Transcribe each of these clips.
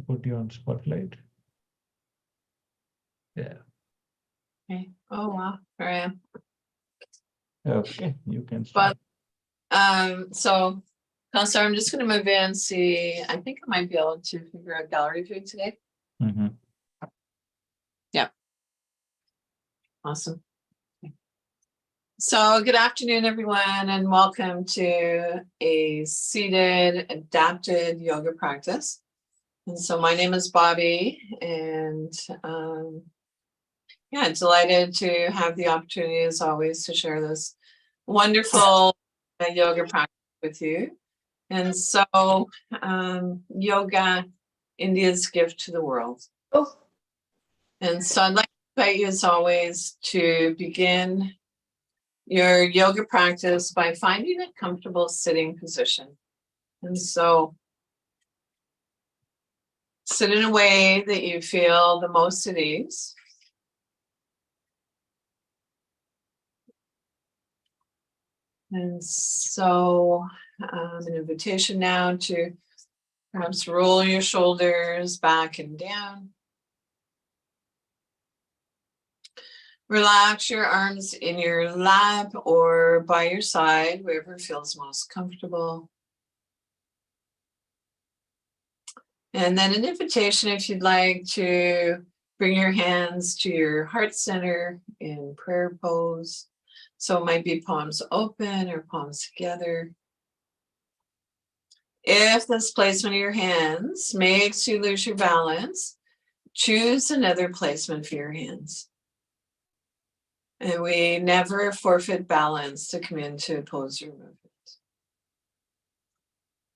put you on spotlight. Yeah. Okay. Oh wow, there I am. Okay, you can start. But so Counselor, I'm just going to move in and see. I think I might be able to figure out gallery view today. Mm-hmm. Yeah. Awesome. So good afternoon, everyone, and welcome to a seated adapted yoga practice. And so my name is Bobbie, and yeah, delighted to have the opportunity, as always, to share this wonderful yoga practice with you. And so yoga, India's gift to the world. Oh. And so I'd like to invite you, as always, to begin your yoga practice by finding a comfortable sitting position. And so sit in a way that you feel the most at ease. And so an invitation now to perhaps roll your shoulders back and down. Relax your arms in your lap or by your side, wherever feels most comfortable. And then an invitation, if you'd like, to bring your hands to your heart center in prayer pose. So it might be palms open or palms together. If this placement of your hands makes you lose your balance, choose another placement for your hands. And we never forfeit balance to come into opposer movement.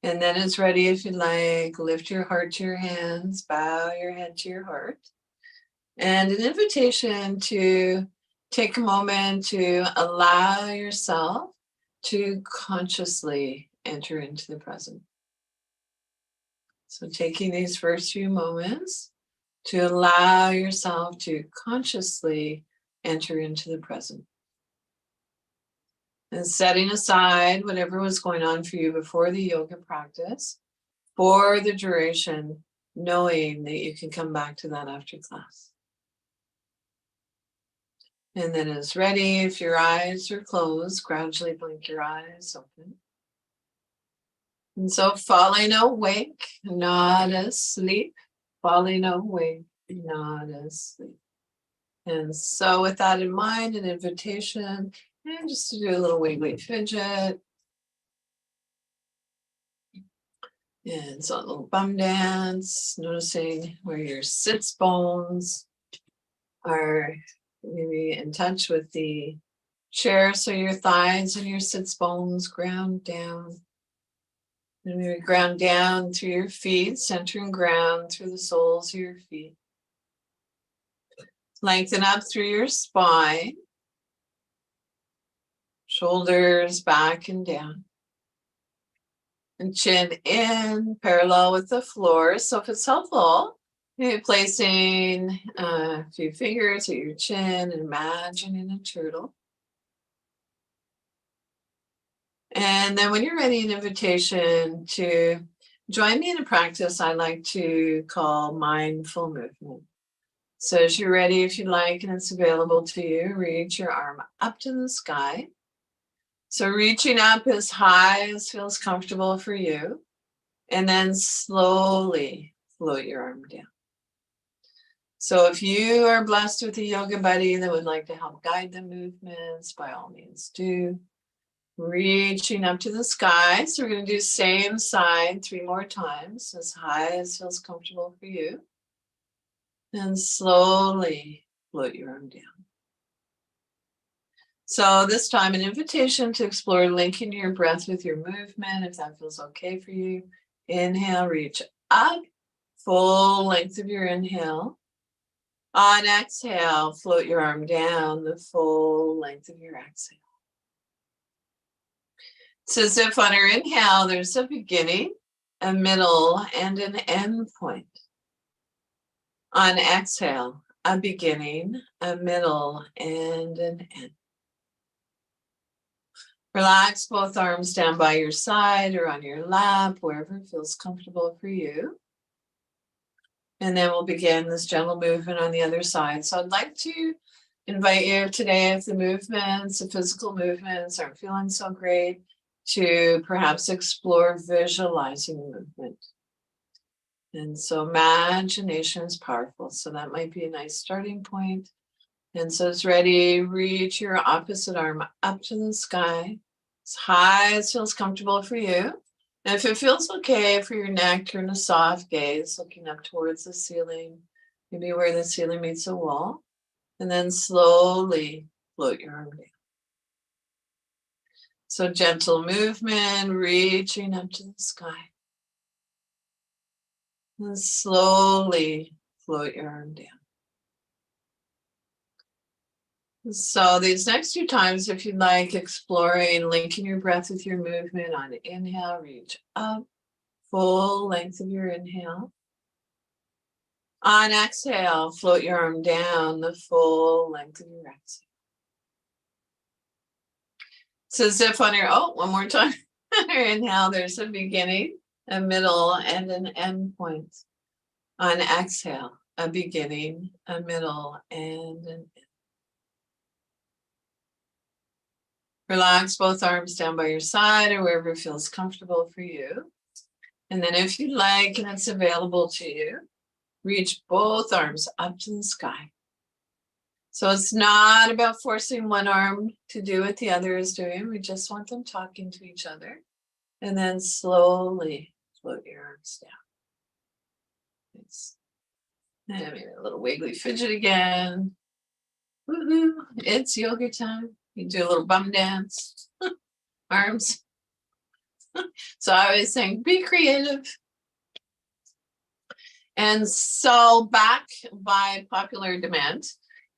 And then it's ready, if you like, lift your heart to your hands, bow your head to your heart. And an invitation to take a moment to allow yourself to consciously enter into the present. So taking these first few moments to allow yourself to consciously enter into the present. And setting aside whatever was going on for you before the yoga practice for the duration, knowing that you can come back to that after class. And then as ready, if your eyes are closed, gradually blink your eyes open. And so falling awake, not asleep, falling awake, not asleep. And so with that in mind, an invitation, and just to do a little wiggly fidget. And so a little bum dance, noticing where your sits bones are maybe in touch with the chair. So your thighs and your sits bones ground down. And maybe ground down through your feet, centering ground through the soles of your feet. Lengthen up through your spine. Shoulders back and down. And chin in, parallel with the floor. So if it's helpful, maybe placing a few fingers at your chin and imagining a turtle. And then when you're ready, an invitation to join me in a practice I like to call mindful movement. So as you're ready, if you like, and it's available to you, reach your arm up to the sky. So reaching up as high as feels comfortable for you, and then slowly float your arm down. So if you are blessed with a yoga buddy that would like to help guide the movements, by all means do. Reaching up to the sky. So we're going to do same side 3 more times, as high as feels comfortable for you. And slowly float your arm down. So this time, an invitation to explore linking your breath with your movement, if that feels okay for you. Inhale, reach up, full length of your inhale. On exhale, float your arm down, the full length of your exhale. It's as if on your inhale, there's a beginning, a middle, and an end point. On exhale, a beginning, a middle, and an end. Relax both arms down by your side or on your lap, wherever feels comfortable for you. And then we'll begin this gentle movement on the other side. So I'd like to invite you today, if the movements, the physical movements aren't feeling so great, to perhaps explore visualizing the movement. And so imagination is powerful. So that might be a nice starting point. And so it's ready, reach your opposite arm up to the sky, as high as feels comfortable for you. And if it feels okay for your neck, turn a soft gaze, looking up towards the ceiling, maybe where the ceiling meets the wall. And then slowly float your arm down. So gentle movement, reaching up to the sky. And slowly float your arm down. So these next few times, if you'd like, exploring, linking your breath with your movement. On inhale, reach up, full length of your inhale. On exhale, float your arm down, the full length of your exhale. It's as if on your, one more time. On your inhale, there's a beginning, a middle, and an end point. On exhale, a beginning, a middle, and an end. Relax both arms down by your side or wherever feels comfortable for you. And then if you'd like, and it's available to you, reach both arms up to the sky. So it's not about forcing one arm to do what the other is doing. We just want them talking to each other. And then slowly float your arms down. Nice. And maybe a little wiggly fidget again. Woohoo, it's yoga time. You do a little bum dance. Arms. So I always think, be creative. And so back by popular demand,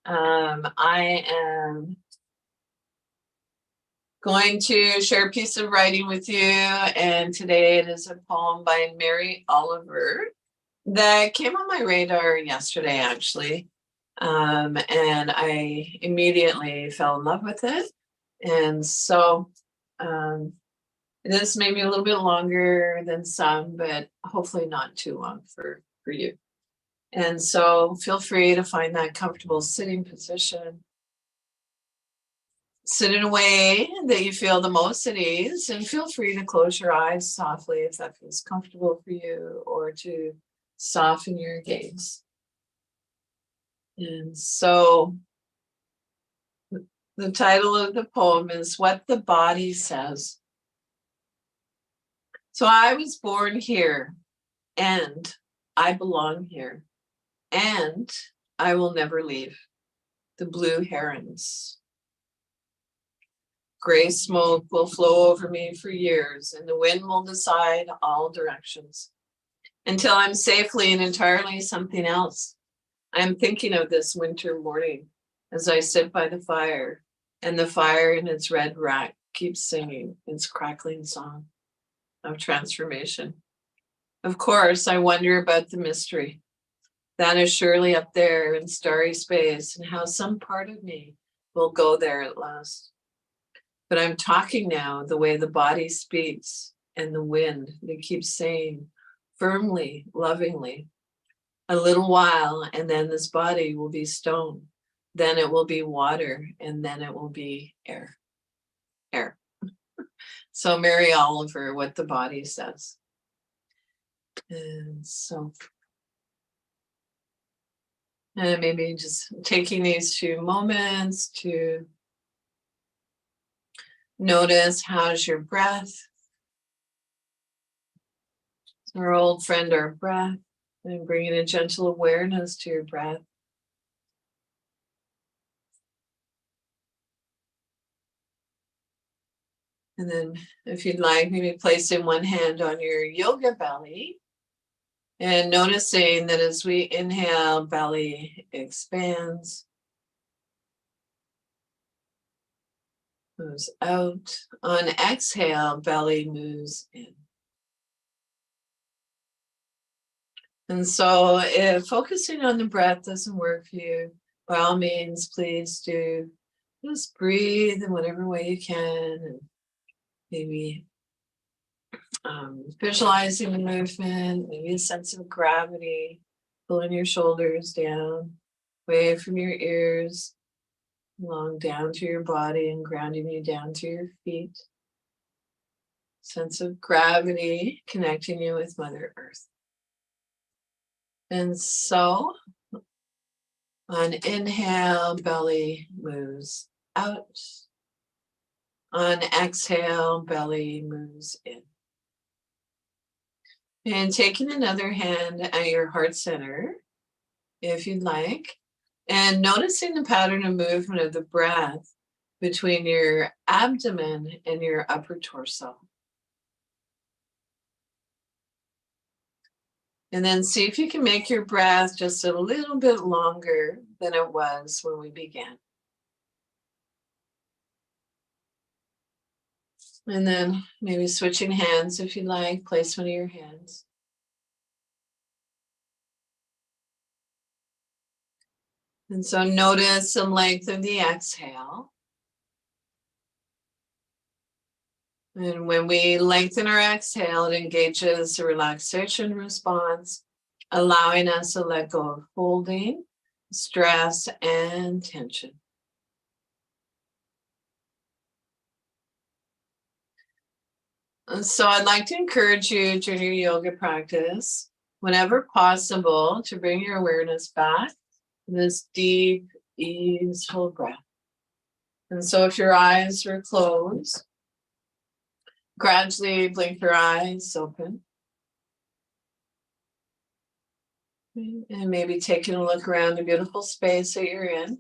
I am going to share a piece of writing with you. And today it is a poem by Mary Oliver that came on my radar yesterday, actually. And I immediately fell in love with it. And so this may be a little bit longer than some, but hopefully not too long for you. And so feel free to find that comfortable sitting position. Sit in a way that you feel the most at ease, and feel free to close your eyes softly if that feels comfortable for you, or to soften your gaze. And so the title of the poem is What the Body Says. So I was born here, and I belong here, and I will never leave. The blue herons. Gray smoke will flow over me for years, and the wind will decide all directions until I'm safely and entirely something else. I'm thinking of this winter morning as I sit by the fire, and the fire in its red rack keeps singing its crackling song of transformation. Of course, I wonder about the mystery that is surely up there in starry space, and how some part of me will go there at last. But I'm talking now the way the body speaks, and the wind that keeps saying firmly, lovingly, a little while, and then this body will be stone, then it will be water, and then it will be air. Air. So Mary Oliver, What the Body Says. And so maybe just taking these few moments to notice, how's your breath? Our old friend, our breath, and bringing a gentle awareness to your breath. And then if you'd like, maybe placing one hand on your yoga belly and noticing that as we inhale, belly expands, moves out. On exhale, belly moves in. And so if focusing on the breath doesn't work for you, by all means, please do just breathe in whatever way you can, and maybe visualizing the movement, maybe a sense of gravity, Pulling your shoulders down, away from your ears, along down to your body and grounding you down to your feet. Sense of gravity connecting you with Mother Earth. And so, on inhale, belly moves out. On exhale, belly moves in. And taking another hand at your heart center, if you'd like, and noticing the pattern of movement of the breath between your abdomen and your upper torso. And then see if you can make your breath just a little bit longer than it was when we began. And then maybe switching hands if you like, place one of your hands. And so notice the length of the exhale. And when we lengthen our exhale, it engages the relaxation response, allowing us to let go of holding, stress, and tension. And so I'd like to encourage you during your yoga practice, whenever possible, to bring your awareness back to this deep, easeful breath. And so if your eyes are closed, gradually blink your eyes open. And maybe taking a look around the beautiful space that you're in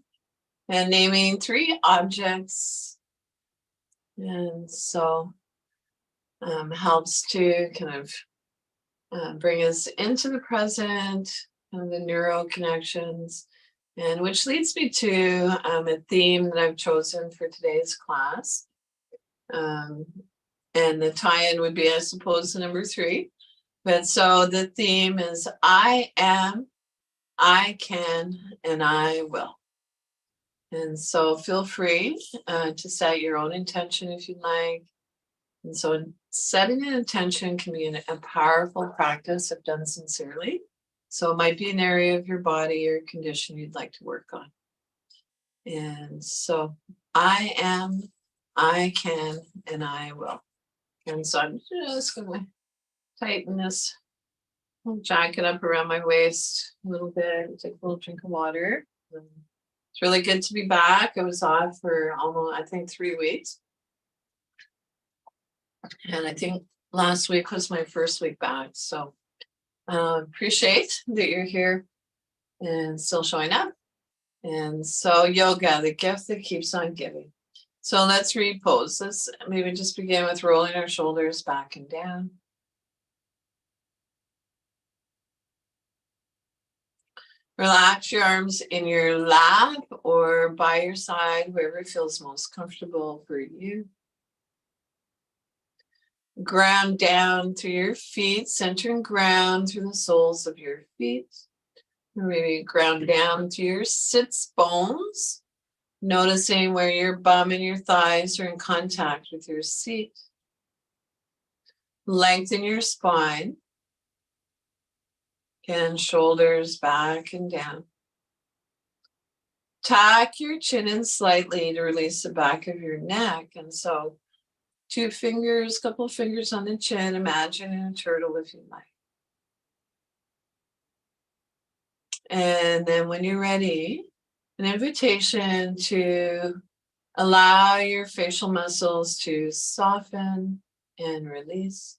and naming 3 objects. And so helps to kind of bring us into the present, kind of the neural connections, and which leads me to a theme that I've chosen for today's class. And the tie-in would be, I suppose, the number 3. But so the theme is I am, I can, and I will. And so feel free to set your own intention if you'd like. And so setting an intention can be a powerful practice if done sincerely. So it might be an area of your body or condition you'd like to work on. And so I am, I can, and I will. And so I'm just going to tighten this little jacket up around my waist a little bit, take a little drink of water. It's really good to be back. I was off for almost, I think, 3 weeks. And I think last week was my first week back. So appreciate that you're here and still showing up. And so yoga, the gift that keeps on giving. So let's repose. Let's maybe just begin with rolling our shoulders back and down. Relax your arms in your lap or by your side, wherever feels most comfortable for you. Ground down through your feet, center and ground through the soles of your feet. Maybe ground down to your sits bones, noticing where your bum and your thighs are in contact with your seat. Lengthen your spine. Again, shoulders back and down. Tuck your chin in slightly to release the back of your neck. And so 2 fingers, couple of fingers on the chin, imagine a turtle if you like. And then when you're ready, an invitation to allow your facial muscles to soften and release.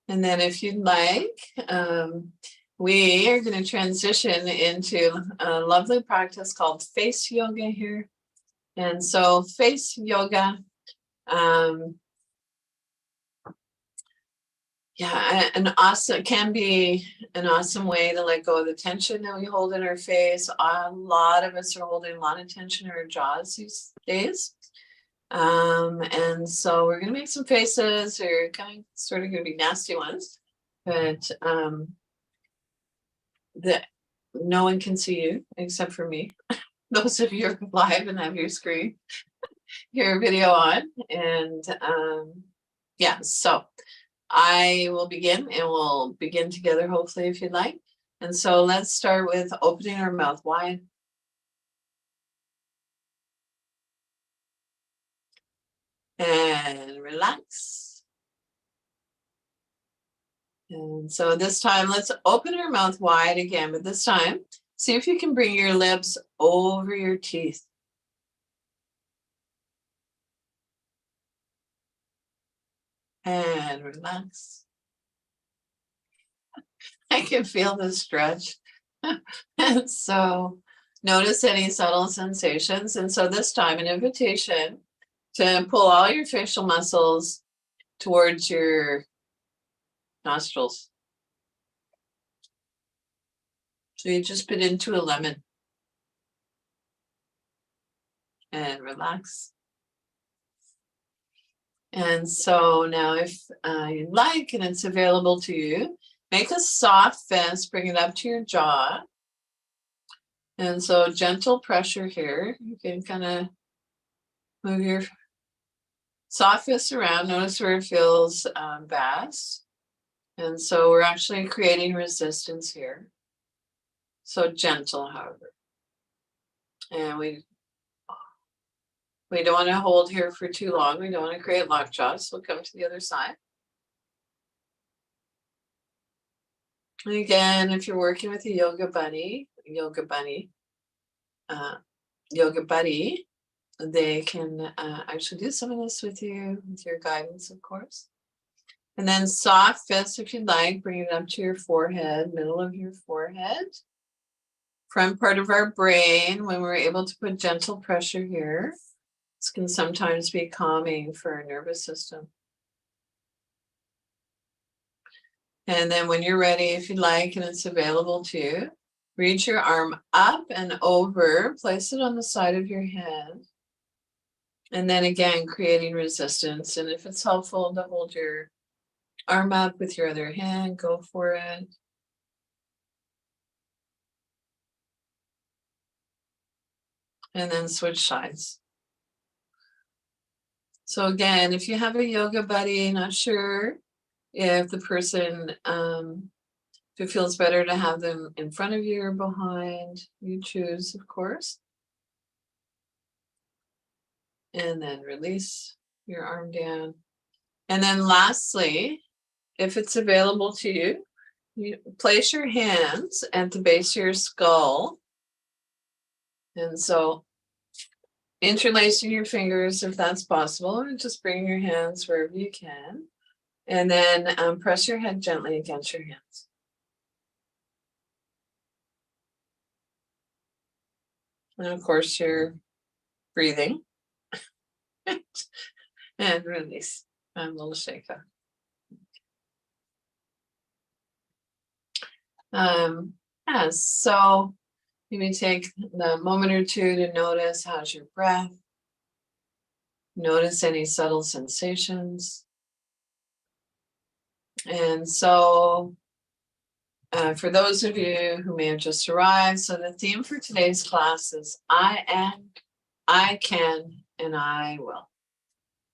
And then if you'd like, we are going to transition into a lovely practice called face yoga here. And so face yoga, can be an awesome way to let go of the tension that we hold in our face. A lot of us are holding a lot of tension in our jaws these days. And so we're going to make some faces. They're sort of going to be nasty ones, but that no one can see you except for me. Those of you who are live and have your screen. your video on. And yeah, so I will begin, and we'll begin together, hopefully, if you'd like. And so let's start with opening our mouth wide. And relax. And so this time, let's open our mouth wide again, but this time, see if you can bring your lips over your teeth. And relax. I can feel the stretch. And so notice any subtle sensations. And so this time, an invitation to pull all your facial muscles towards your nostrils. So you just bit into a lemon. And relax. And so now if you'd like, and it's available to you, make a soft fist, bring it up to your jaw. And so gentle pressure here. You can kind of move your soft fist around. Notice where it feels best. And so we're actually creating resistance here. So gentle, however. And we don't want to hold here for too long. We don't want to create lockjaw. So we'll come to the other side. And again, if you're working with a yoga buddy, they can actually do some of this with you, with your guidance, of course. And then soft fist, if you'd like, bring it up to your forehead, middle of your forehead. Front part of our brain, when we're able to put gentle pressure here, this can sometimes be calming for our nervous system. And then when you're ready, if you'd like, and it's available to you, reach your arm up and over, place it on the side of your head. And then again, creating resistance. And if it's helpful to hold your arm up with your other hand, go for it. And then switch sides. So again, if you have a yoga buddy, not sure if the person, if it feels better to have them in front of you or behind, you choose, of course. And then release your arm down. And then lastly, if it's available to you, you place your hands at the base of your skull. And so interlacing your fingers, if that's possible, and just bring your hands wherever you can. And then press your head gently against your hands. And of course, you're breathing. And release. And a little shake up. Yeah, so maybe take the moment or two to notice how's your breath. Notice any subtle sensations. And so for those of you who may have just arrived, so the theme for today's class is I am, I can, and I will.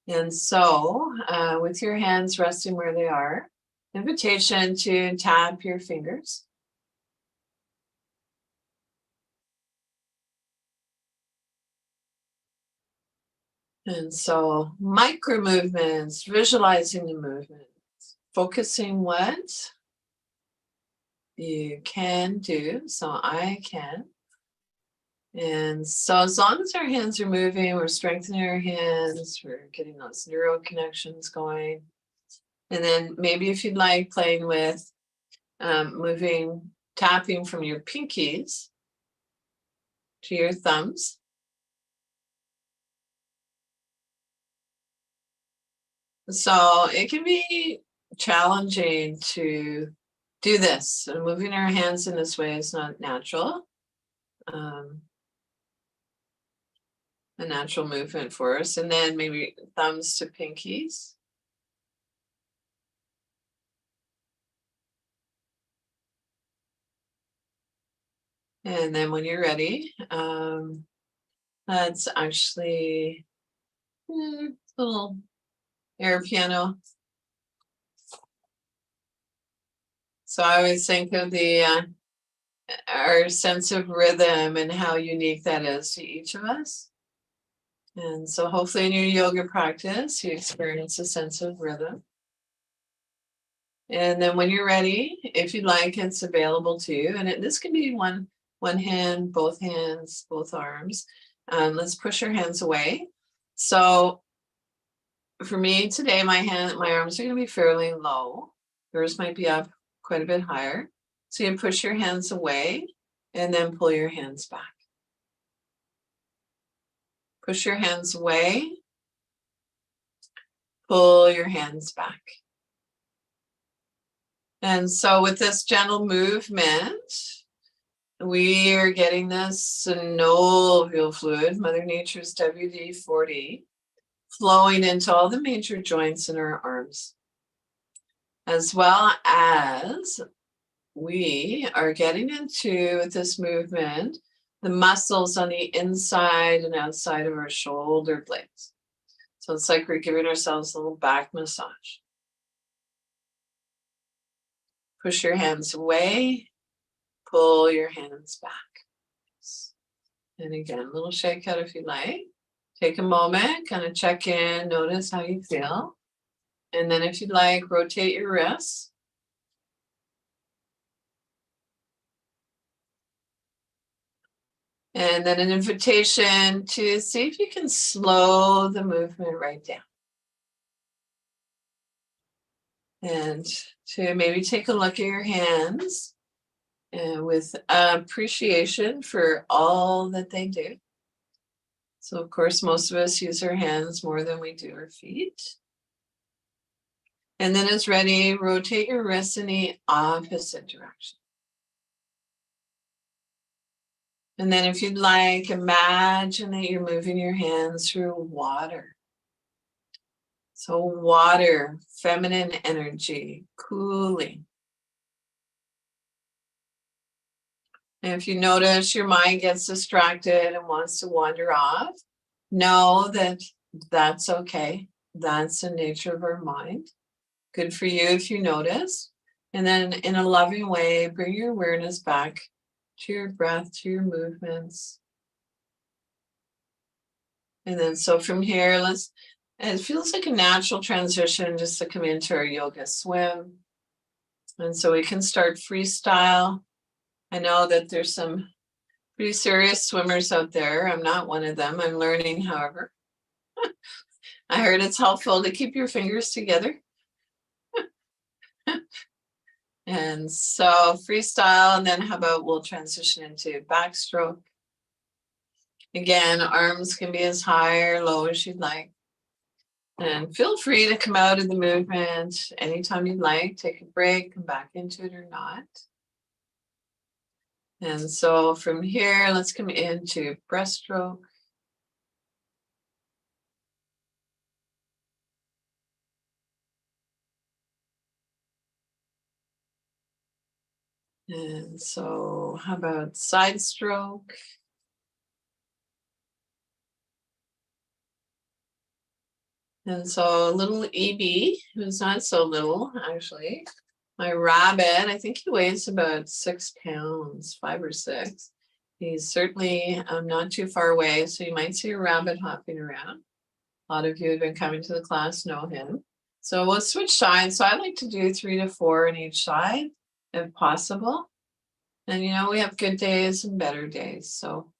And so with your hands resting where they are, invitation to tap your fingers. And so micro movements, visualizing the movements, focusing what you can do. So I can. And so as long as our hands are moving, we're strengthening our hands, we're getting those neural connections going. And then maybe if you'd like, playing with moving, tapping from your pinkies to your thumbs. So it can be challenging to do this. And moving our hands in this way is not natural. A natural movement for us. And then maybe thumbs to pinkies. And then when you're ready, let's actually little air piano. So I always think of our sense of rhythm and how unique that is to each of us. And so hopefully in your yoga practice, you experience a sense of rhythm. And then when you're ready, if you'd like, it's available to you. And this can be one hand, both hands, both arms. Let's push our hands away. So for me today, my arms are going to be fairly low. Yours might be up quite a bit higher. So you push your hands away and then pull your hands back. Push your hands away, pull your hands back. And so with this gentle movement, we are getting this synovial fluid, Mother Nature's WD-40, flowing into all the major joints in our arms, as well as we are getting into, with this movement, the muscles on the inside and outside of our shoulder blades. So it's like we're giving ourselves a little back massage. Push your hands away, pull your hands back. And again, a little shake out if you like. Take a moment, kind of check in, notice how you feel. And then if you'd like, rotate your wrists. And then an invitation to see if you can slow the movement right down. And to maybe take a look at your hands and with appreciation for all that they do. So of course, most of us use our hands more than we do our feet. And then as ready, rotate your wrists in the opposite direction. And then if you'd like, imagine that you're moving your hands through water. So water, feminine energy, cooling. And if you notice your mind gets distracted and wants to wander off, know that that's okay. That's the nature of our mind. Good for you if you notice. And then in a loving way, bring your awareness back to your breath, to your movements. And then so from here, it feels like a natural transition just to come into our yoga swim. And so we can start freestyle. I know that there's some pretty serious swimmers out there. I'm not one of them. I'm learning, however. I heard it's helpful to keep your fingers together. And so freestyle, and then how about we'll transition into backstroke. Again, arms can be as high or low as you'd like. And feel free to come out of the movement anytime you'd like. Take a break, come back into it or not. And so from here, let's come into breaststroke. And so how about side stroke? And so a little EB, who's not so little, actually. My rabbit, I think he weighs about 6 pounds, 5 or 6. He's certainly not too far away, so you might see a rabbit hopping around. A lot of you who've been coming to the class know him. So we'll switch sides. So I like to do 3 to 4 on each side, if possible. And we have good days and better days. So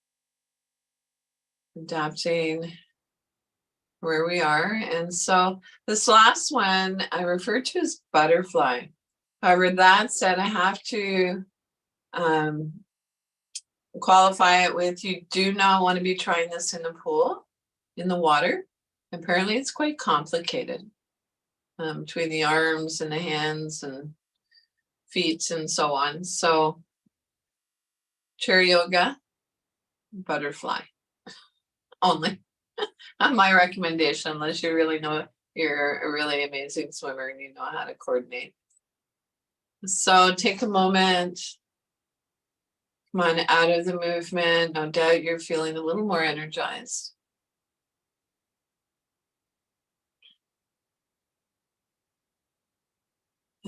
adapting where we are. And so this last one I refer to as butterfly. However, that said, I have to qualify it with, you do not want to be trying this in the pool, in the water. Apparently it's quite complicated between the arms and the hands and feet and so on. So chair yoga, butterfly only. My recommendation, unless you really know you're a really amazing swimmer and you know how to coordinate. So take a moment, come on out of the movement. No doubt you're feeling a little more energized.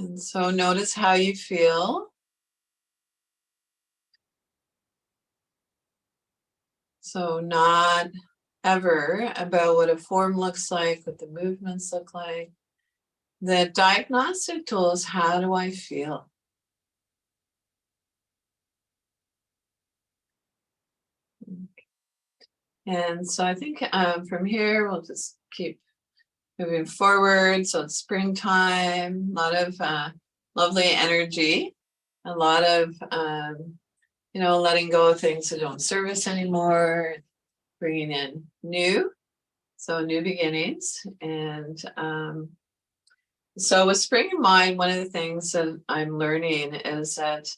And so notice how you feel. So not ever about what a form looks like, what the movements look like. The diagnostic tool is, how do I feel? And so I think from here, we'll just keep moving forward. So it's springtime, a lot of lovely energy, a lot of, letting go of things that don't serve us anymore, bringing in new, so new beginnings. And so with spring in mind, one of the things that I'm learning is that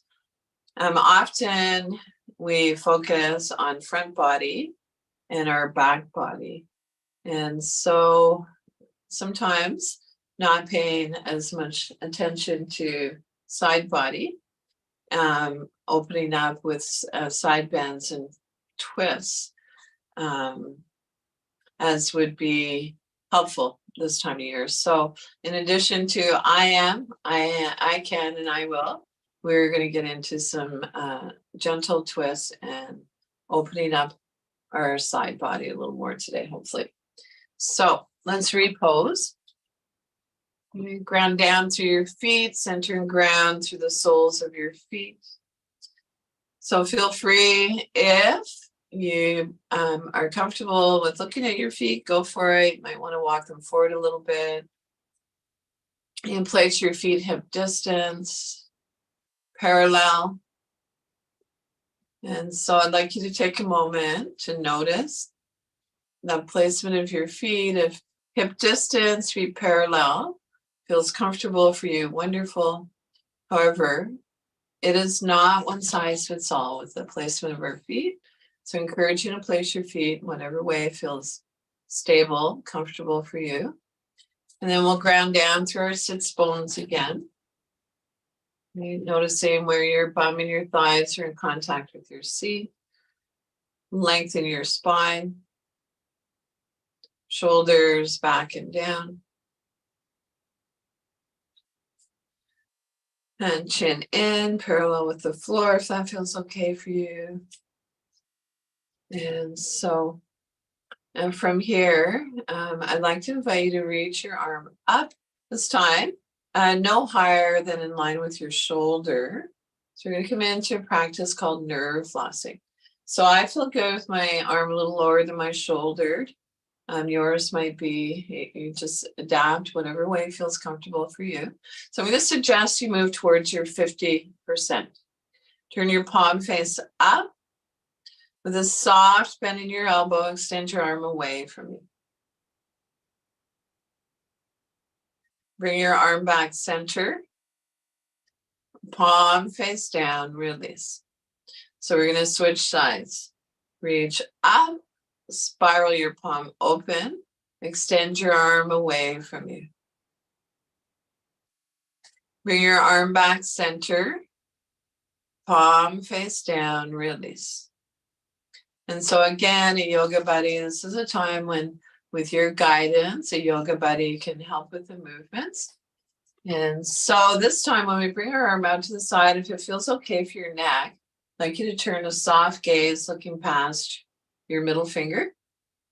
often we focus on front body and our back body. And so sometimes not paying as much attention to side body, opening up with side bends and twists, as would be helpful this time of year. So in addition to I can, and I will, we're going to get into some gentle twists and opening up our side body a little more today, hopefully. So let's repose. You ground down through your feet, center and ground through the soles of your feet. So feel free, if you are comfortable with looking at your feet, go for it. You might want to walk them forward a little bit. And place your feet hip distance, parallel. And so I'd like you to take a moment to notice the placement of your feet. If hip distance, feet parallel, feels comfortable for you, wonderful. However, it is not one size fits all with the placement of our feet. So I encourage you to place your feet in whatever way feels stable, comfortable for you. And then we'll ground down through our sits bones again. Noticing where your bum and your thighs are in contact with your seat. Lengthen your spine. Shoulders back and down. And chin in, parallel with the floor, if that feels okay for you. And so, and from here, I'd like to invite you to reach your arm up this time, no higher than in line with your shoulder. So we're going to come into a practice called nerve flossing. So I feel good with my arm a little lower than my shoulder. Yours might be, you just adapt whatever way feels comfortable for you. So I'm going to suggest you move towards your 50%. Turn your palm face up. With a soft bend in your elbow, extend your arm away from you. Bring your arm back center. Palm face down, release. So we're going to switch sides. Reach up, spiral your palm open, extend your arm away from you. Bring your arm back center. Palm face down, release. And so again, a yoga buddy, this is a time when with your guidance, a yoga buddy can help with the movements. And so this time when we bring our arm out to the side, if it feels okay for your neck, I'd like you to turn a soft gaze looking past your middle finger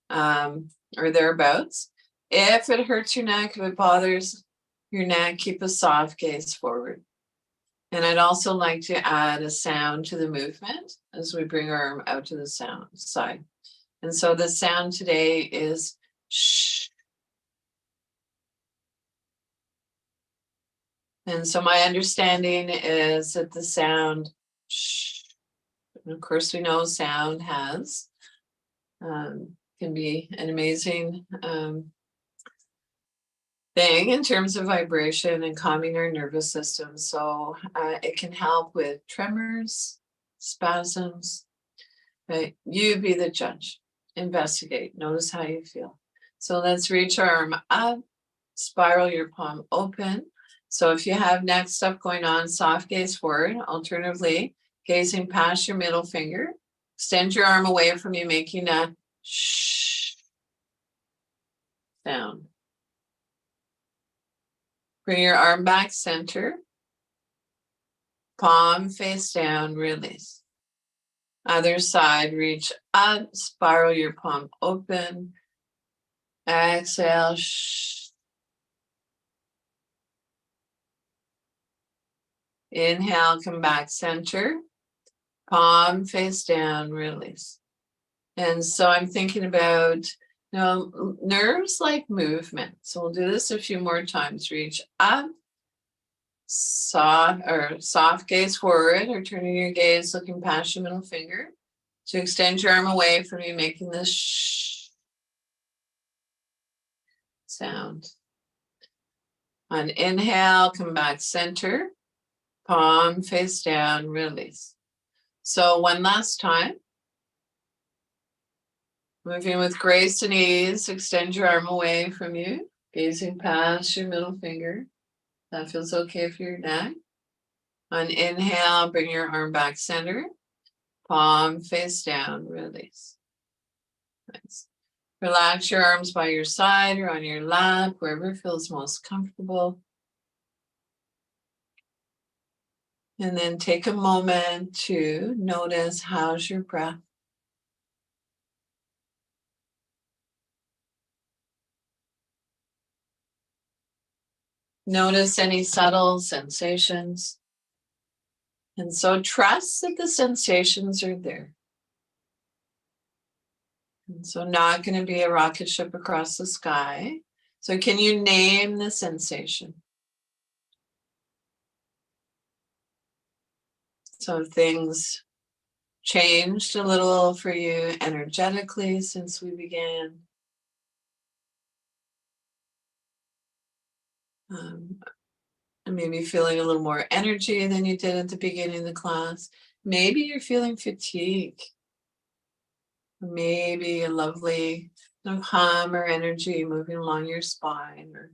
or thereabouts. If it hurts your neck, if it bothers your neck, keep a soft gaze forward. And I'd also like to add a sound to the movement as we bring our arm out to the side. And so the sound today is shh. And so my understanding is that the sound shh, and of course we know sound has, can be an amazing thing in terms of vibration and calming our nervous system. So it can help with tremors, spasms. But you be the judge. Investigate. Notice how you feel. So let's reach our arm up. Spiral your palm open. So if you have neck stuff going on, soft gaze forward. Alternatively, gazing past your middle finger. Extend your arm away from you, making a shh sound. Bring your arm back center. Palm face down, release. Other side, reach up, spiral your palm open. Exhale. Inhale, come back center. Palm face down, release. And so I'm thinking about, nerves like movement. So we'll do this a few more times. Reach up, soft gaze forward, or turning your gaze, looking past your middle finger to extend your arm away from you, making this shh sound. On inhale, come back center, palm face down, release. So one last time. Moving with grace and ease, extend your arm away from you, gazing past your middle finger. That feels okay for your neck. On inhale, bring your arm back center, palm face down, release. Nice. Relax your arms by your side or on your lap, wherever feels most comfortable. And then take a moment to notice, how's your breath? Notice any subtle sensations. And so trust that the sensations are there. And so not going to be a rocket ship across the sky. So can you name the sensation? So things changed a little for you energetically since we began. Maybe feeling a little more energy than you did at the beginning of the class. Maybe you're feeling fatigue. Maybe a lovely hum or energy moving along your spine or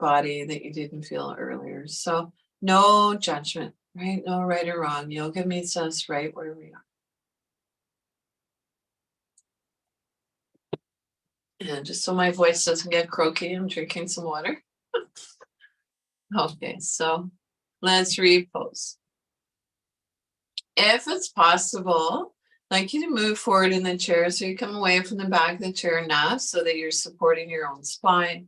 body that you didn't feel earlier. So no judgment, right? No right or wrong. Yoga meets us right where we are. And just so my voice doesn't get croaky, I'm drinking some water. Okay, so let's repose. If it's possible, I'd like you to move forward in the chair so you come away from the back of the chair enough so that you're supporting your own spine.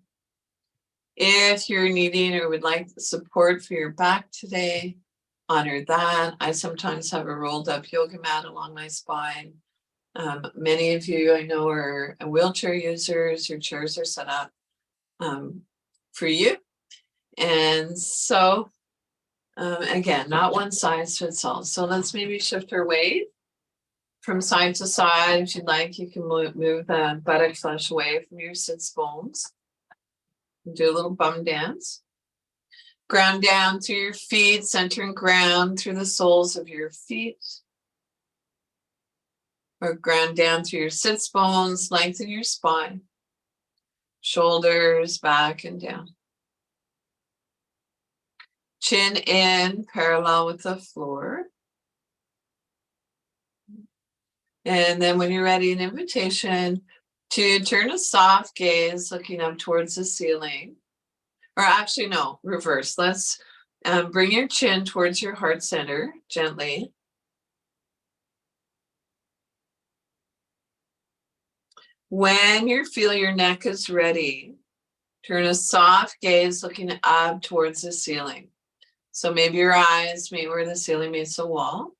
If you're needing or would like support for your back today, honor that. I sometimes have a rolled up yoga mat along my spine. Many of you I know are wheelchair users. Your chairs are set up for you. And so, again, not one size fits all. So let's maybe shift our weight from side to side. If you'd like, you can move the buttock flesh away from your sits bones. Do a little bum dance. Ground down through your feet, centering ground through the soles of your feet. Or ground down through your sits bones, lengthen your spine. Shoulders back and down. Chin in, parallel with the floor. And then when you're ready, an invitation to turn a soft gaze looking up towards the ceiling. Or actually, no, reverse. Let's bring your chin towards your heart center gently. When you feel your neck is ready, turn a soft gaze looking up towards the ceiling. So maybe your eyes meet where the ceiling meets the wall.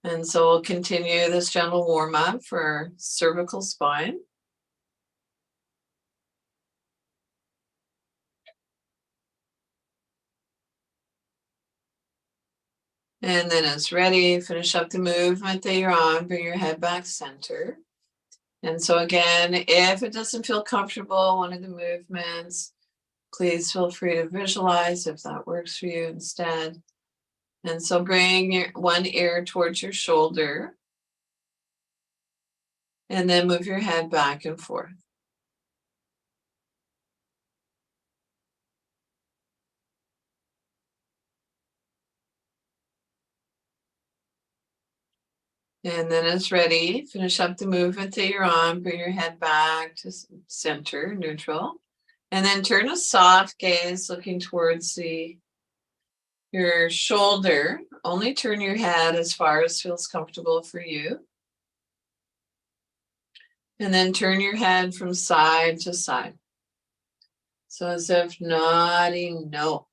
And so we'll continue this gentle warm up for our cervical spine. And then as ready, finish up the movement that you're on, bring your head back center. And so again, if it doesn't feel comfortable, one of the movements, please feel free to visualize if that works for you instead. And so bring your one ear towards your shoulder. And then move your head back and forth. And then as ready, finish up the movement that you're on, bring your head back to center, neutral. And then turn a soft gaze looking towards your shoulder. Only turn your head as far as feels comfortable for you. And then turn your head from side to side. So as if nodding no.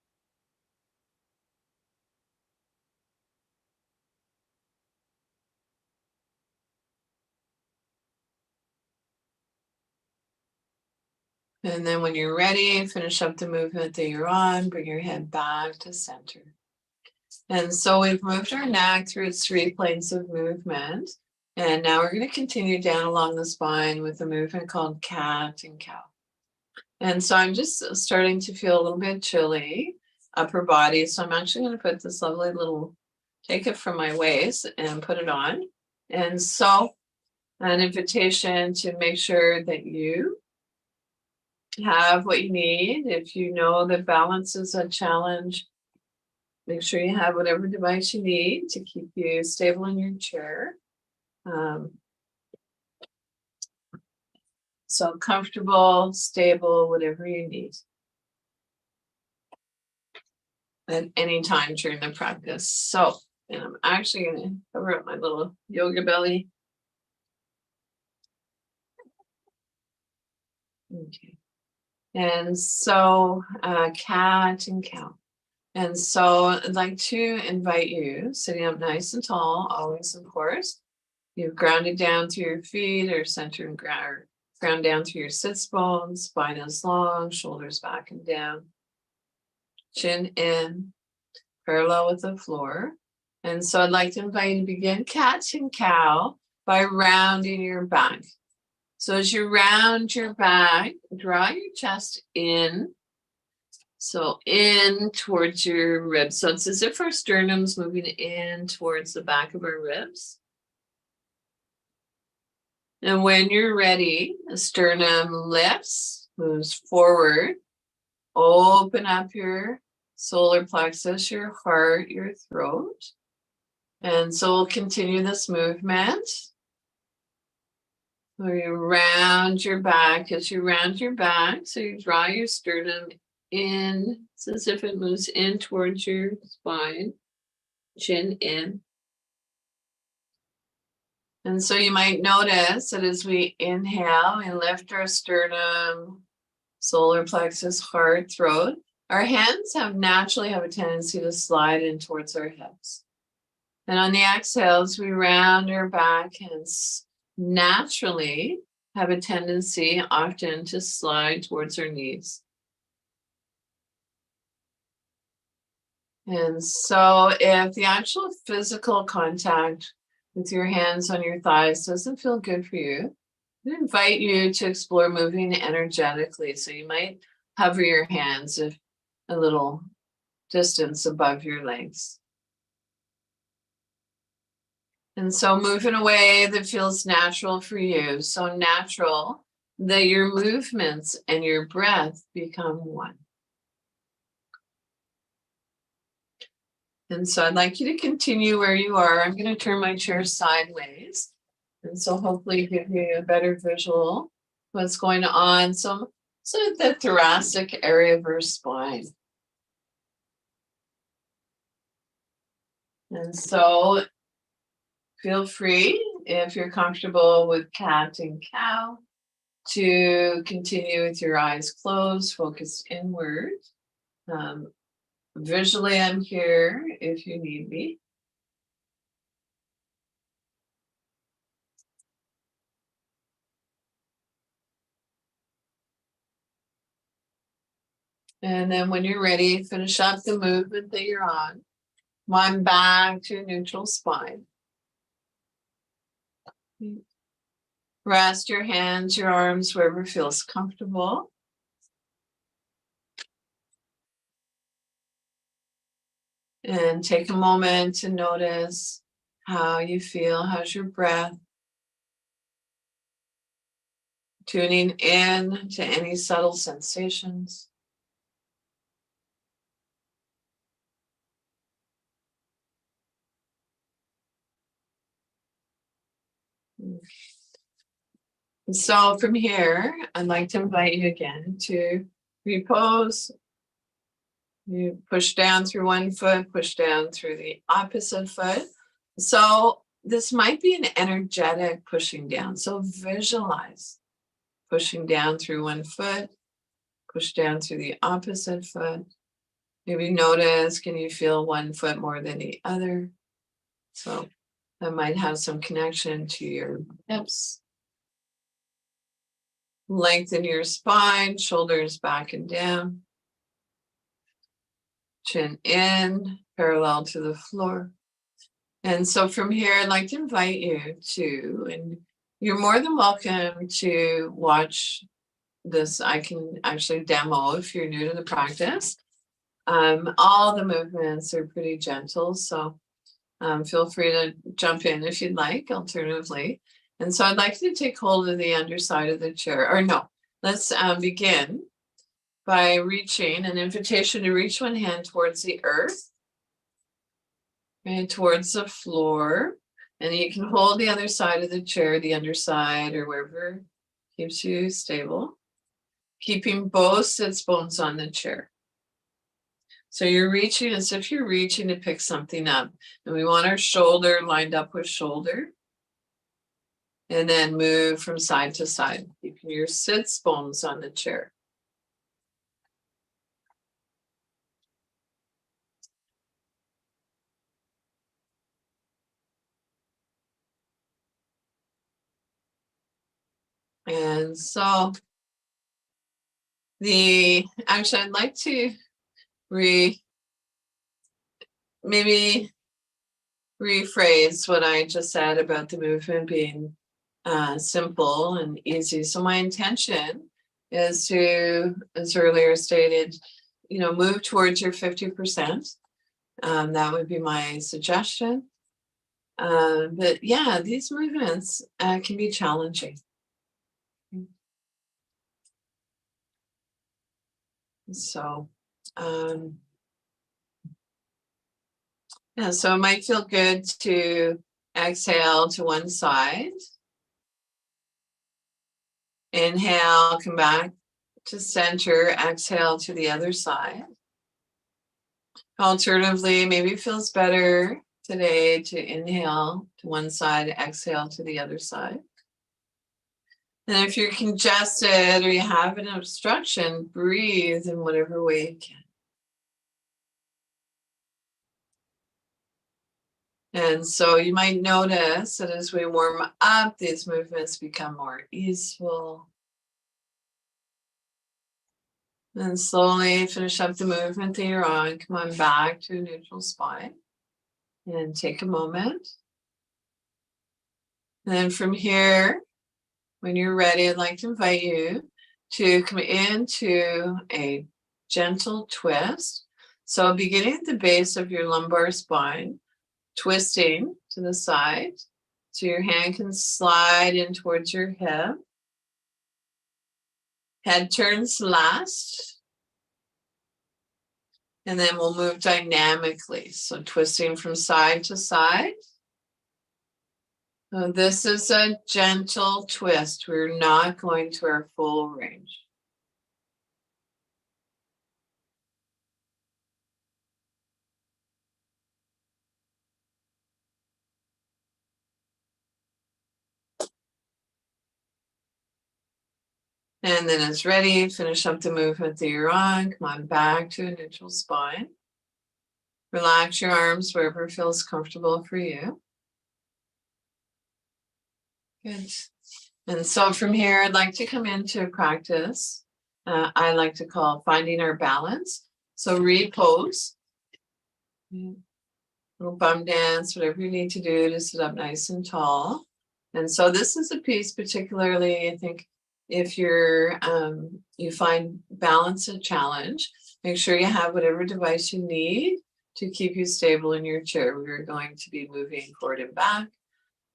And then when you're ready, finish up the movement that you're on, bring your head back to center. And so we've moved our neck through its 3 planes of movement. And now we're going to continue down along the spine with a movement called cat and cow. And so I'm just starting to feel a little bit chilly, upper body. So I'm actually going to put this lovely little, take it from my waist and put it on. And so an invitation to make sure that you have what you need. If you know that balance is a challenge, make sure you have whatever device you need to keep you stable in your chair. So comfortable, stable, whatever you need at any time during the practice. So, and I'm actually going to cover up my little yoga belly. Okay. And so cat and cow. And so I'd like to invite you sitting up nice and tall, always, of course. You've grounded down to your feet or center and ground down through your sits bones, spine is long, shoulders back and down, chin in, parallel with the floor. And so I'd like to invite you to begin cat and cow by rounding your back. So as you round your back, draw your chest in. So in towards your ribs. So it's as if our sternum's moving in towards the back of our ribs. And when you're ready, the sternum lifts, moves forward. Open up your solar plexus, your heart, your throat. And so we'll continue this movement. So you round your back. As you round your back, so you draw your sternum in. It's as if it moves in towards your spine, chin in. And so you might notice that as we inhale, we lift our sternum, solar plexus, heart, throat. Our hands naturally have a tendency to slide in towards our hips. And on the exhales, we round our back and naturally have a tendency often to slide towards our knees. And so if the actual physical contact with your hands on your thighs doesn't feel good for you, I invite you to explore moving energetically. So you might hover your hands a little distance above your legs. And so move in a way that feels natural for you. So natural that your movements and your breath become one. And so I'd like you to continue where you are. I'm going to turn my chair sideways. And so hopefully give you a better visual of what's going on. So the thoracic area of our spine. And so feel free, if you're comfortable with cat and cow, to continue with your eyes closed, focused inward. Visually, I'm here if you need me. And then when you're ready, finish up the movement that you're on. Come back to neutral spine. Rest your hands, your arms, wherever feels comfortable. And take a moment to notice how you feel. How's your breath? Tuning in to any subtle sensations. So from here, I'd like to invite you again to repose. You push down through one foot, push down through the opposite foot. So this might be an energetic pushing down. So visualize pushing down through one foot, push down through the opposite foot. Maybe notice, can you feel one foot more than the other? So that might have some connection to your hips. Lengthen your spine, shoulders back and down. Chin in, parallel to the floor. And so from here, I'd like to invite you to, and you're more than welcome to watch this. I can actually demo if you're new to the practice. All the movements are pretty gentle, so feel free to jump in if you'd like, alternatively. And so I'd like you to take hold of the underside of the chair, or no, let's begin by reaching, an invitation to reach one hand towards the earth, and towards the floor, and you can hold the other side of the chair, the underside, or wherever keeps you stable, keeping both sits bones on the chair. So you're reaching as if you're reaching to pick something up, and we want our shoulder lined up with shoulder, and then move from side to side, keeping your sits bones on the chair. And so actually I'd like to maybe rephrase what I just said about the movement being simple and easy. So my intention is to, as earlier stated, move towards your 50%. That would be my suggestion. But yeah, these movements can be challenging. So, yeah, so it might feel good to exhale to one side. Inhale, come back to center, exhale to the other side. Alternatively, maybe it feels better today to inhale to one side, exhale to the other side. And if you're congested or you have an obstruction, breathe in whatever way you can. And so you might notice that as we warm up, these movements become more easeful. And slowly finish up the movement that you're on. Come on back to a neutral spine. And take a moment. And then from here, when you're ready, I'd like to invite you to come into a gentle twist. So beginning at the base of your lumbar spine, twisting to the side. So your hand can slide in towards your hip. Head turns last. And then we'll move dynamically. So twisting from side to side. So this is a gentle twist. We're not going to our full range. And then it's ready. Finish up the movement that you're on. Come on back to a neutral spine. Relax your arms wherever feels comfortable for you. Good. And so from here, I'd like to come into a practice I like to call finding our balance. So repose. Little bum dance, whatever you need to do to sit up nice and tall. And so this is a piece particularly, I think, if you're you find balance a challenge, make sure you have whatever device you need to keep you stable in your chair. We're going to be moving forward and back.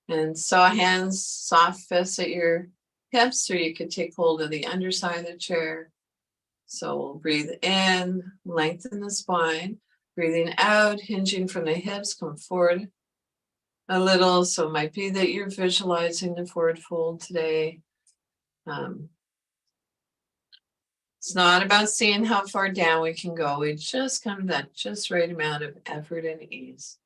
And so hands, soft fists at your hips, or you could take hold of the underside of the chair. So we'll breathe in, lengthen the spine, breathing out, hinging from the hips, come forward a little. So it might be that you're visualizing the forward fold today. It's not about seeing how far down we can go. We just come to that just right amount of effort and ease.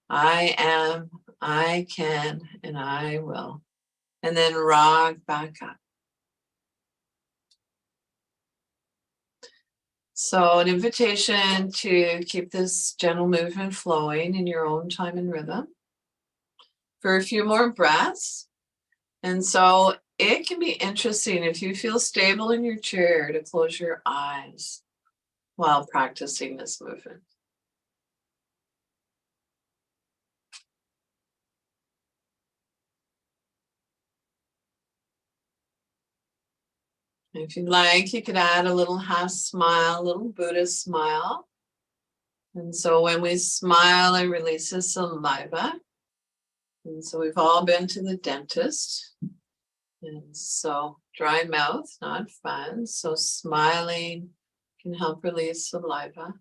I am, I can, and I will. And then rock back up. So an invitation to keep this gentle movement flowing in your own time and rhythm for a few more breaths. And so it can be interesting if you feel stable in your chair to close your eyes while practicing this movement. If you'd like, you could add a little half smile, a little Buddhist smile. And so when we smile, it releases saliva. And so we've all been to the dentist. And so dry mouth, not fun. So smiling can help release saliva.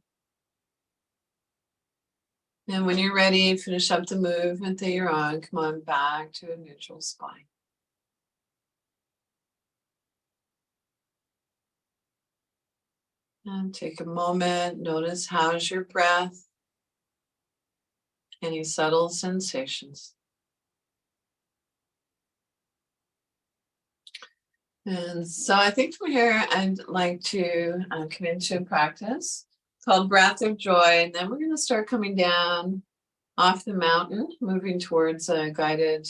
And when you're ready, finish up the movement that you're on. Come on back to a neutral spine. And take a moment, notice how's your breath, any subtle sensations. And so I think from here, I'd like to come into a practice called Breath of Joy. And then we're going to start coming down off the mountain, moving towards a guided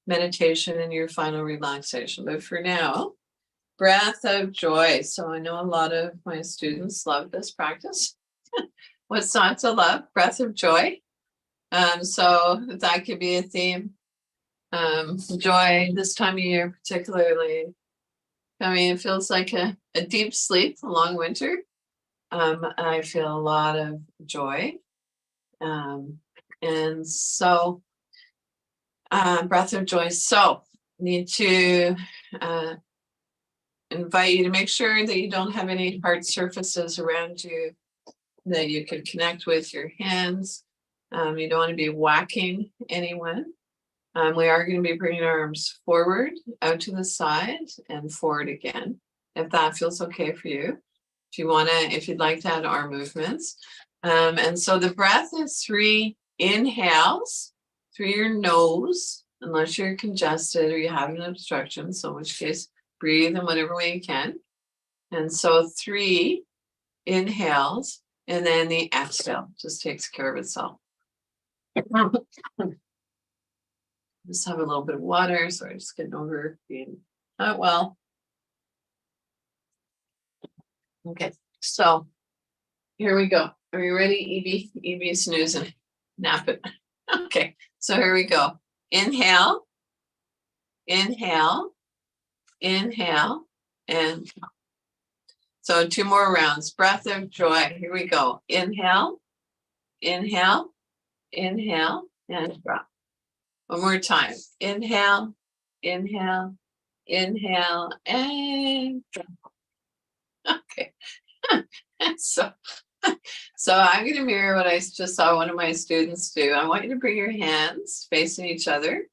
meditation and your final relaxation. But for now, Breath of Joy. So I know a lot of my students love this practice. What's not to love? Breath of Joy. So that could be a theme. Joy this time of year, particularly. I mean, it feels like a deep sleep, a long winter. I feel a lot of joy. And so, Breath of Joy. So, need to invite you to make sure that you don't have any hard surfaces around you that you can connect with your hands. You don't want to be whacking anyone. We are going to be bringing our arms forward, out to the side, and forward again, if that feels okay for you. If you'd like to add arm movements. And so the breath is 3 inhales through your nose, unless you're congested or you have an obstruction, so in which case, breathe in whatever way you can. And so 3 inhales, and then the exhale just takes care of itself. Just have a little bit of water. Sorry, just getting over being not well. Okay, so here we go. Are you ready, Evie? Evie's snoozing. Nap it. Okay, so here we go. Inhale, inhale, inhale, and so 2 more rounds. Breath of Joy. Here we go. Inhale, inhale, inhale, and drop. One more time. Inhale, inhale, inhale, and drop. Okay. So I'm going to mirror what I just saw one of my students do. I want you to bring your hands facing each other,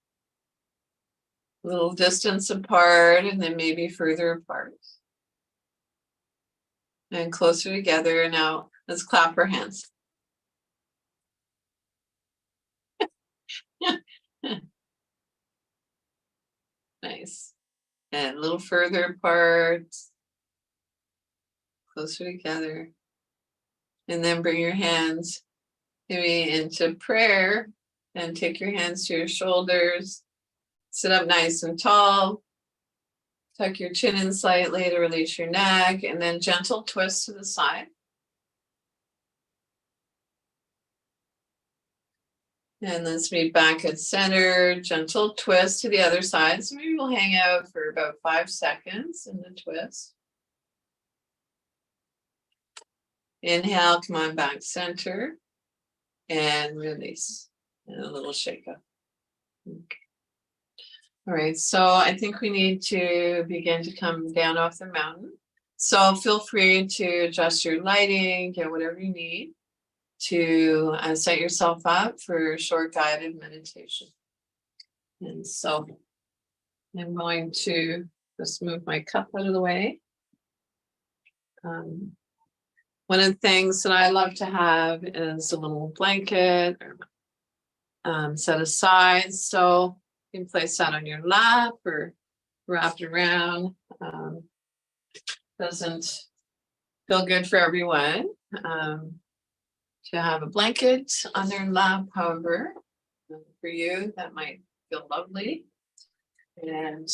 a little distance apart, and then maybe further apart. And closer together. Now, let's clap our hands. Nice. And a little further apart, closer together. And then bring your hands maybe into prayer and take your hands to your shoulders. Sit up nice and tall. Tuck your chin in slightly to release your neck, and then gentle twist to the side. And let's meet back at center. Gentle twist to the other side. So maybe we'll hang out for about 5 seconds in the twist. Inhale, come on back center. And release. And a little shake up. Okay. All right, so I think we need to begin to come down off the mountain. So feel free to adjust your lighting, get whatever you need to set yourself up for a short guided meditation. And so I'm going to just move my cup out of the way. One of the things that I love to have is a little blanket set aside. So you can place that on your lap or wrap it around. Doesn't feel good for everyone to have a blanket on their lap. However, for you, that might feel lovely. And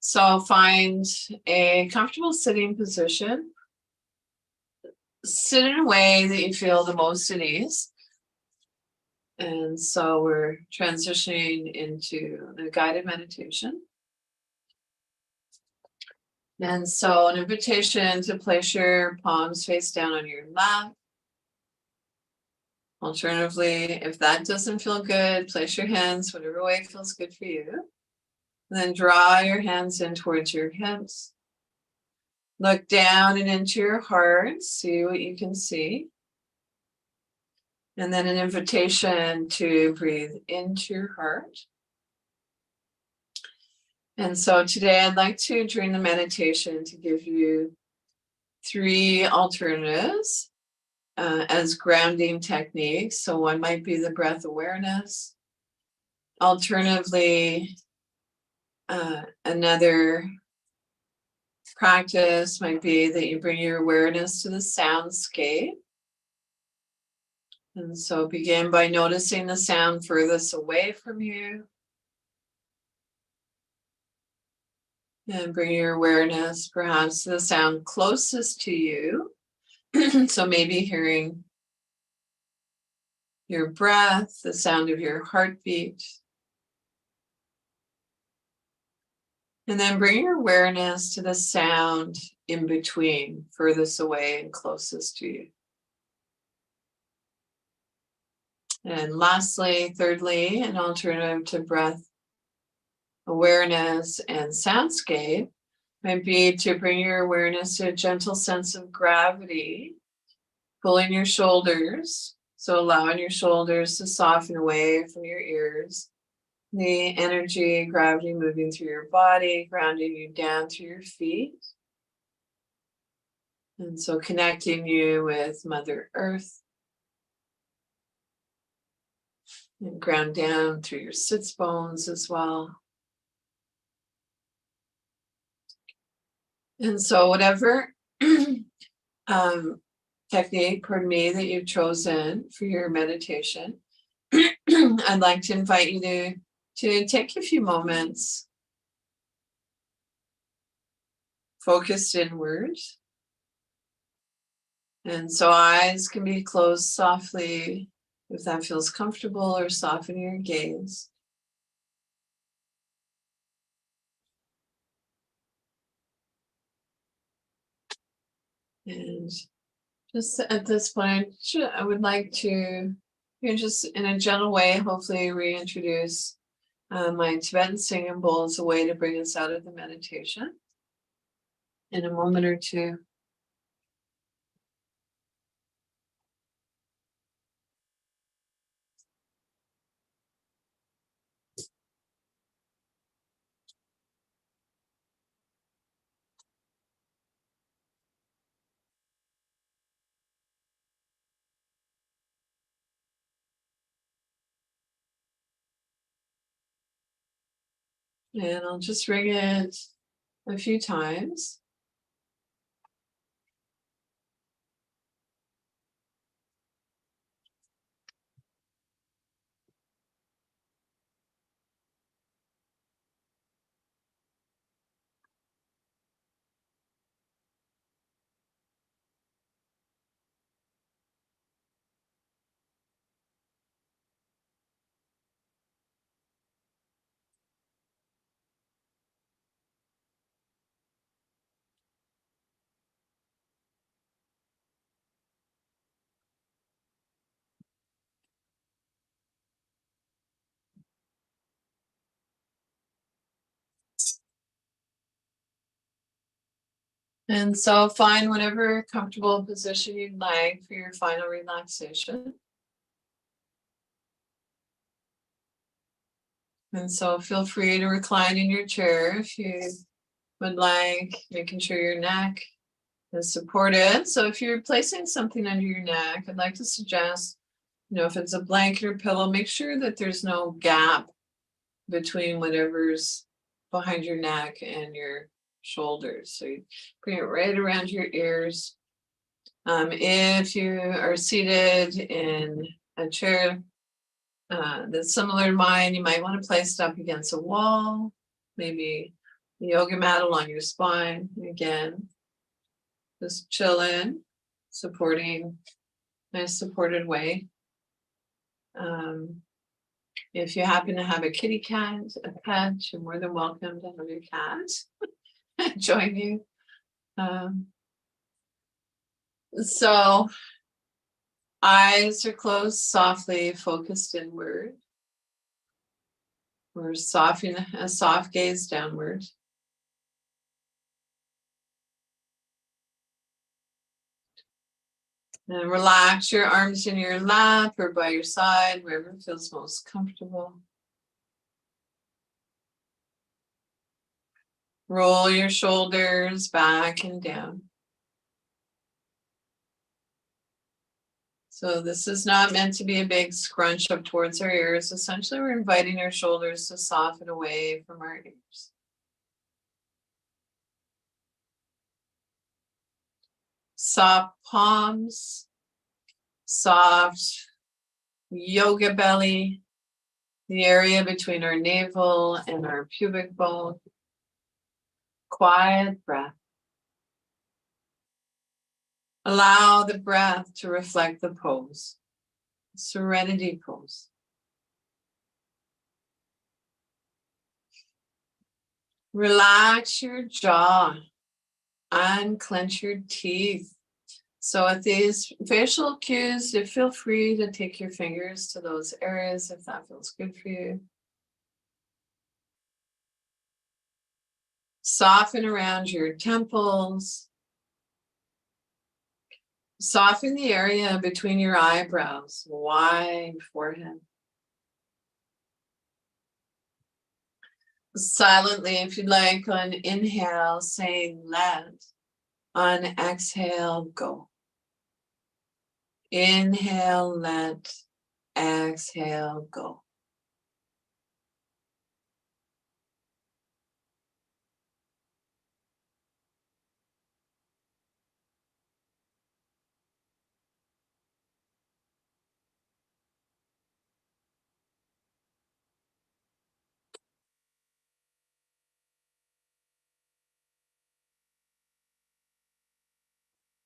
so find a comfortable sitting position. Sit in a way that you feel the most at ease. And so we're transitioning into the guided meditation. And so an invitation to place your palms face down on your lap. Alternatively, if that doesn't feel good, place your hands whatever way feels good for you. And then draw your hands in towards your hips. Look down and into your heart, see what you can see. And then an invitation to breathe into your heart. And so today I'd like to, during the meditation, to give you 3 alternatives as grounding techniques. So one might be the breath awareness. Alternatively, another practice might be that you bring your awareness to the soundscape. And so begin by noticing the sound furthest away from you. And bring your awareness perhaps to the sound closest to you. So maybe hearing your breath, the sound of your heartbeat. And then bring your awareness to the sound in between, furthest away and closest to you. And lastly, thirdly, an alternative to breath awareness and soundscape might be to bring your awareness to a gentle sense of gravity, pulling your shoulders. So allowing your shoulders to soften away from your ears. The energy, gravity moving through your body, grounding you down through your feet. And so connecting you with Mother Earth. And ground down through your sits bones as well. And so whatever technique, pardon me, that you've chosen for your meditation, I'd like to invite you to take a few moments focused inwards. And so eyes can be closed softly if that feels comfortable, or soften your gaze. And just at this point, I would like to, just in a gentle way, hopefully reintroduce my Tibetan singing bowl as a way to bring us out of the meditation in a moment or two. And I'll just ring it a few times. And so find whatever comfortable position you'd like for your final relaxation. And so feel free to recline in your chair if you would like, making sure your neck is supported. So if you're placing something under your neck, I'd like to suggest, if it's a blanket or pillow, make sure that there's no gap between whatever's behind your neck and your shoulders. So you bring it right around your ears. If you are seated in a chair that's similar to mine, you might want to place it up against a wall, maybe a yoga mat along your spine. Again, just chill in, supporting, nice supported way. If you happen to have a kitty cat, a pet, you're more than welcome to have your cat join you. So eyes are closed, softly focused inward. We're softening a soft gaze downward. And relax your arms in your lap or by your side, wherever feels most comfortable. Roll your shoulders back and down. So this is not meant to be a big scrunch up towards our ears. Essentially, we're inviting our shoulders to soften away from our ears. Soft palms, soft yoga belly, the area between our navel and our pubic bone. Quiet breath. Allow the breath to reflect the pose, serenity pose. Relax your jaw, unclench your teeth. So with these facial cues, you feel free to take your fingers to those areas if that feels good for you. Soften around your temples. Soften the area between your eyebrows, wide forehead. Silently, if you'd like, on inhale, say let. On exhale, go. Inhale, let. Exhale, go.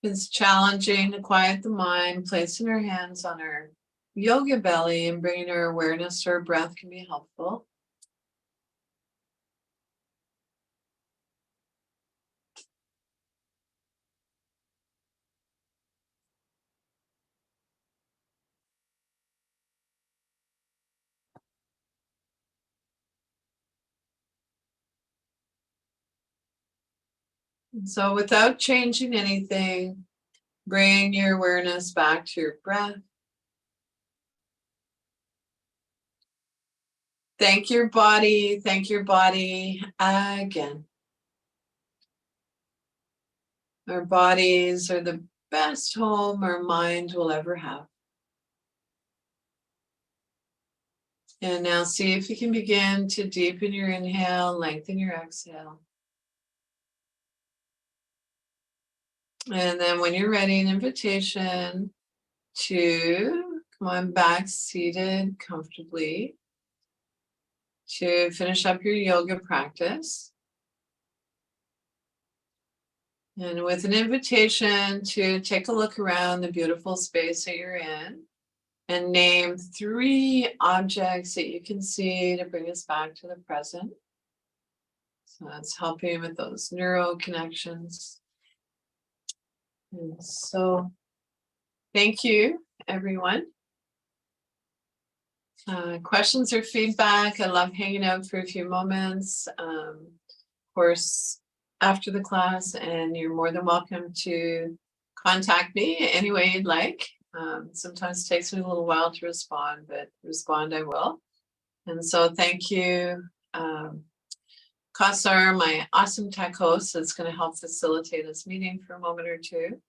It's challenging to quiet the mind. Placing our hands on our yoga belly and bringing our awareness to our breath can be helpful. So without changing anything, bring your awareness back to your breath. Thank your body again. Our bodies are the best home our mind will ever have. And now see if you can begin to deepen your inhale, lengthen your exhale. And then when you're ready, an invitation to come on back, seated comfortably, to finish up your yoga practice. And with an invitation to take a look around the beautiful space that you're in and name 3 objects that you can see to bring us back to the present. So that's helping with those neuro connections. And so thank you, everyone. Questions or feedback? I love hanging out for a few moments. Of course, after the class, and you're more than welcome to contact me any way you'd like. Sometimes it takes me a little while to respond, but respond I will. And so thank you. Kausar, my awesome tech host, that's going to help facilitate this meeting for a moment or two.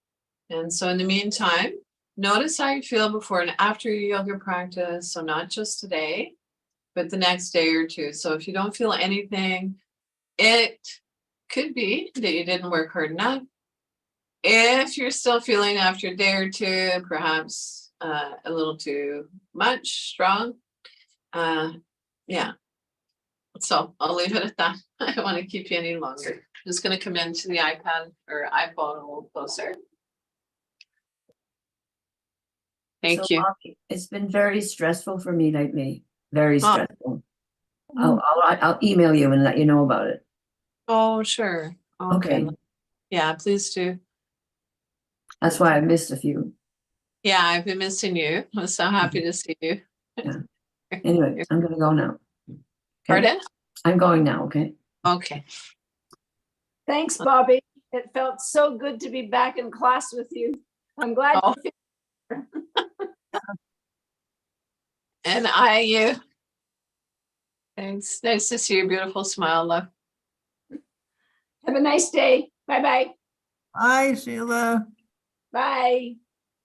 And so in the meantime, notice how you feel before and after your yoga practice. So not just today, but the next day or two. So if you don't feel anything, it could be that you didn't work hard enough. If you're still feeling after a day or two, perhaps a little too much strong, yeah. So I'll leave it at that. I don't want to keep you any longer. I'm just going to come into the iPad or iPhone a little closer. Thank you. Bobbie, it's been very stressful for me lately. Very stressful. I'll email you and let you know about it. Oh, sure. Okay. Yeah, please do. That's why I missed a few. Yeah, I've been missing you. I'm so happy to see you. Yeah. Anyway, I'm going to go now. Okay? Pardon? I'm going now, okay? Okay. Thanks, Bobbie. It felt so good to be back in class with you. I'm glad Oh. you feel And you. Thanks. Nice to see your beautiful smile, love. Have a nice day. Bye-bye. Hi, Sheila. Bye.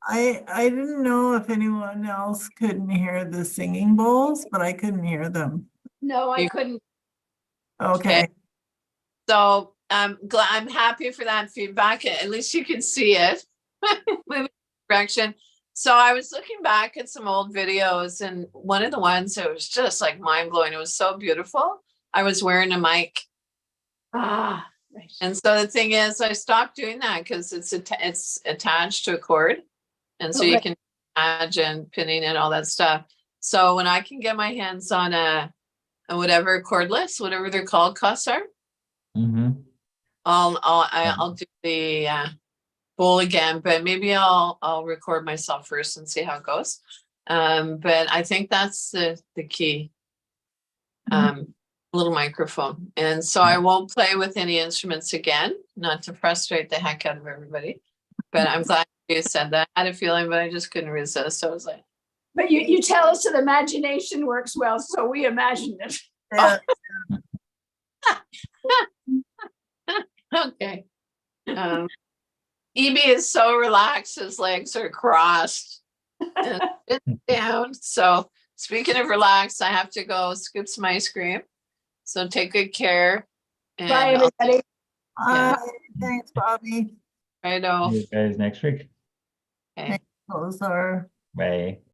I didn't know if anyone else couldn't hear the singing bowls, but I couldn't hear them. No, I You- couldn't. Okay. So I'm happy for that feedback. At least you can see it. Moving direction. So I was looking back at some old videos, and one of the ones that was just like mind blowing. It was so beautiful. I was wearing a mic. Right. And so the thing is, I stopped doing that because it's attached to a cord. And so you Okay. can imagine pinning and all that stuff. So when I can get my hands on a whatever cordless, whatever they're called, Kausar, Mm-hmm. I'll do the bowl again, but maybe I'll record myself first and see how it goes. But I think that's the key. Little microphone. And so I won't play with any instruments again, not to frustrate the heck out of everybody. But I'm glad you said that. I had a feeling, but I just couldn't resist. So I was like, But you tell us that imagination works well, so we imagined it. Yeah. okay. EB is so relaxed, his legs are crossed and down. So speaking of relaxed, I have to go scoop some ice cream. So take good care. And Bye, everybody. Hi, thanks, Bobbie. I know. See you guys next week. Okay. Those are. Bye.